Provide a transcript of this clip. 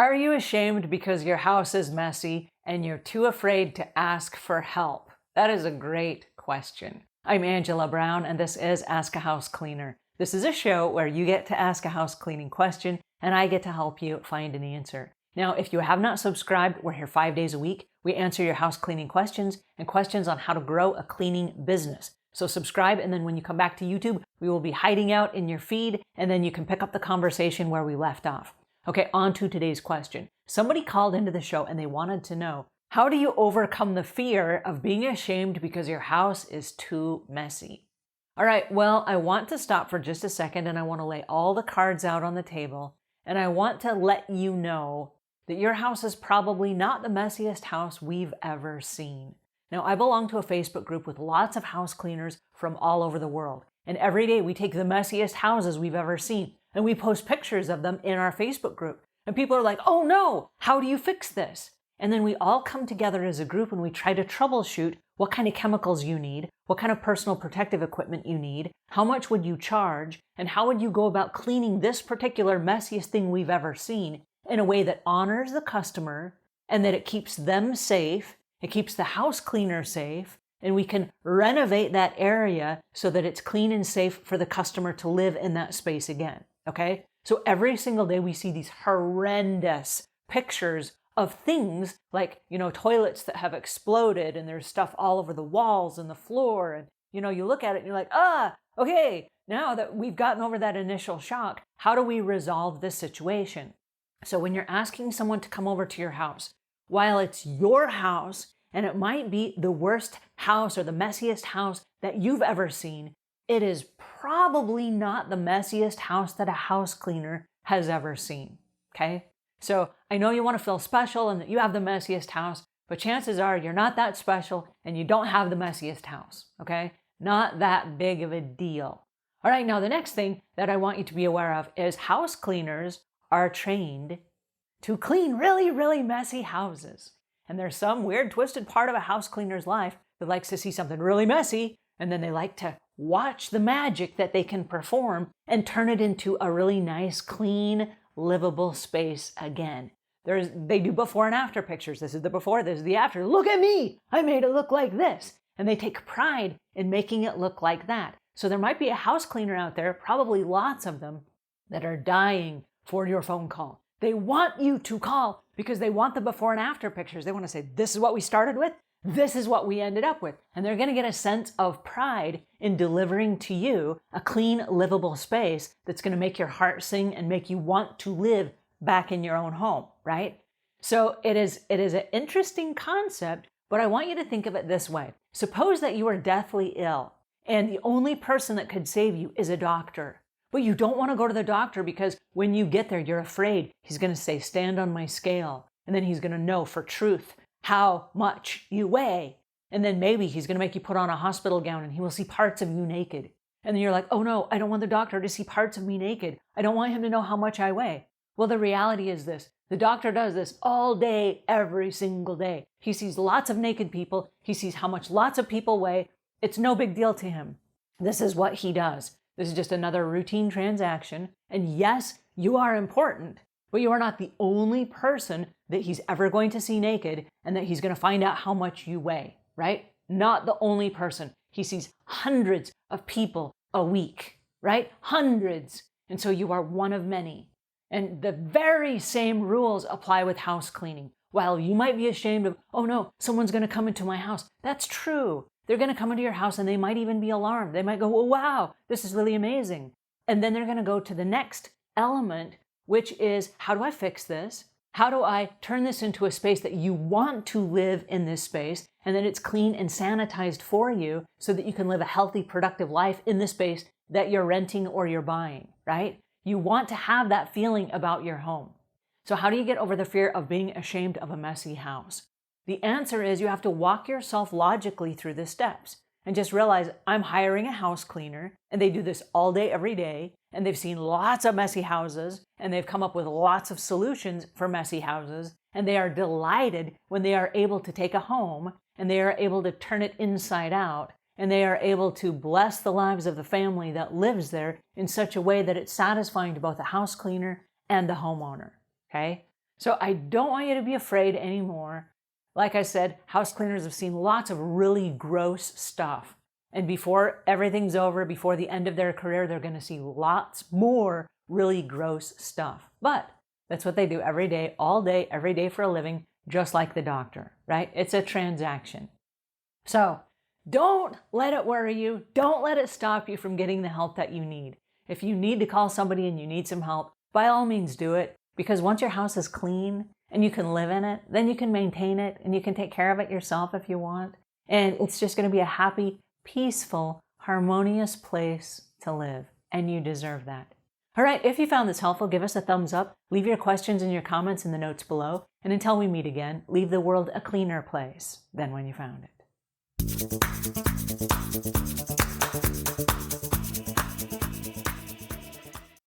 Are you ashamed because your house is messy and you're too afraid to ask for help? That is a great question. I'm Angela Brown, and this is Ask a House Cleaner. This is a show where you get to ask a house cleaning question, and I get to help you find an answer. Now, if you have not subscribed, we're here 5 days a week. We answer your house cleaning questions and questions on how to grow a cleaning business. So subscribe, and then when you come back to YouTube, we will be hiding out in your feed, and then you can pick up the conversation where we left off. Okay, on to today's question. Somebody called into the show and they wanted to know, how do you overcome the fear of being ashamed because your house is too messy? All right, well, I want to stop for just a second and I want to lay all the cards out on the table, and I want to let you know that your house is probably not the messiest house we've ever seen. Now, I belong to a Facebook group with lots of house cleaners from all over the world, and every day we take the messiest houses we've ever seen and we post pictures of them in our Facebook group. And people are like, oh no, how do you fix this? And then we all come together as a group and we try to troubleshoot what kind of chemicals you need, what kind of personal protective equipment you need, how much would you charge, and how would you go about cleaning this particular messiest thing we've ever seen in a way that honors the customer and that it keeps them safe, it keeps the house cleaner safe, and we can renovate that area so that it's clean and safe for the customer to live in that space again. Okay? So every single day we see these horrendous pictures of things like, toilets that have exploded and there's stuff all over the walls and the floor. And, you look at it and you're like, okay, now that we've gotten over that initial shock, how do we resolve this situation? So when you're asking someone to come over to your house, while it's your house and it might be the worst house or the messiest house that you've ever seen, it is probably not the messiest house that a house cleaner has ever seen, okay? So I know you want to feel special and that you have the messiest house, but chances are you're not that special and you don't have the messiest house, okay? Not that big of a deal. All right, now the next thing that I want you to be aware of is house cleaners are trained to clean really, really messy houses. And there's some weird, twisted part of a house cleaner's life that likes to see something really messy, and then they like to watch the magic that they can perform and turn it into a really nice, clean, livable space again. They do before and after pictures. This is the before, this is the after. Look at me! I made it look like this. And they take pride in making it look like that. So there might be a house cleaner out there, probably lots of them, that are dying for your phone call. They want you to call because they want the before and after pictures. They want to say, this is what we started with. This is what we ended up with. And they're going to get a sense of pride in delivering to you a clean, livable space that's going to make your heart sing and make you want to live back in your own home, right? So it is an interesting concept, but I want you to think of it this way. Suppose that you are deathly ill and the only person that could save you is a doctor. But you don't want to go to the doctor because when you get there, you're afraid he's going to say, stand on my scale. And then he's going to know for truth how much you weigh. And then maybe he's going to make you put on a hospital gown and he will see parts of you naked. And then you're like, oh no, I don't want the doctor to see parts of me naked. I don't want him to know how much I weigh. Well, the reality is this. The doctor does this all day, every single day. He sees lots of naked people. He sees how much lots of people weigh. It's no big deal to him. This is what he does. This is just another routine transaction. And yes, you are important, but you are not the only person that he's ever going to see naked and that he's going to find out how much you weigh, right? Not the only person. He sees hundreds of people a week, right? Hundreds. And so you are one of many. And the very same rules apply with house cleaning. While you might be ashamed of, oh no, someone's going to come into my house. That's true. They're going to come into your house and they might even be alarmed. They might go, oh, wow, this is really amazing. And then they're going to go to the next element, which is, how do I fix this? How do I turn this into a space that you want to live in this space and that it's clean and sanitized for you so that you can live a healthy, productive life in the space that you're renting or you're buying, right? You want to have that feeling about your home. So how do you get over the fear of being ashamed of a messy house? The answer is you have to walk yourself logically through the steps and just realize I'm hiring a house cleaner and they do this all day, every day. And they've seen lots of messy houses and they've come up with lots of solutions for messy houses. And they are delighted when they are able to take a home and they are able to turn it inside out. And they are able to bless the lives of the family that lives there in such a way that it's satisfying to both the house cleaner and the homeowner. Okay? So I don't want you to be afraid anymore. Like I said, house cleaners have seen lots of really gross stuff. And before everything's over, before the end of their career, they're going to see lots more really gross stuff. But that's what they do every day, all day, every day for a living, just like the doctor, right? It's a transaction. So don't let it worry you. Don't let it stop you from getting the help that you need. If you need to call somebody and you need some help, by all means do it. Because once your house is clean and you can live in it, then you can maintain it and you can take care of it yourself if you want. And it's just going to be a happy, peaceful, harmonious place to live. And you deserve that. All right, if you found this helpful, give us a thumbs up. Leave your questions and your comments in the notes below. And until we meet again, leave the world a cleaner place than when you found it.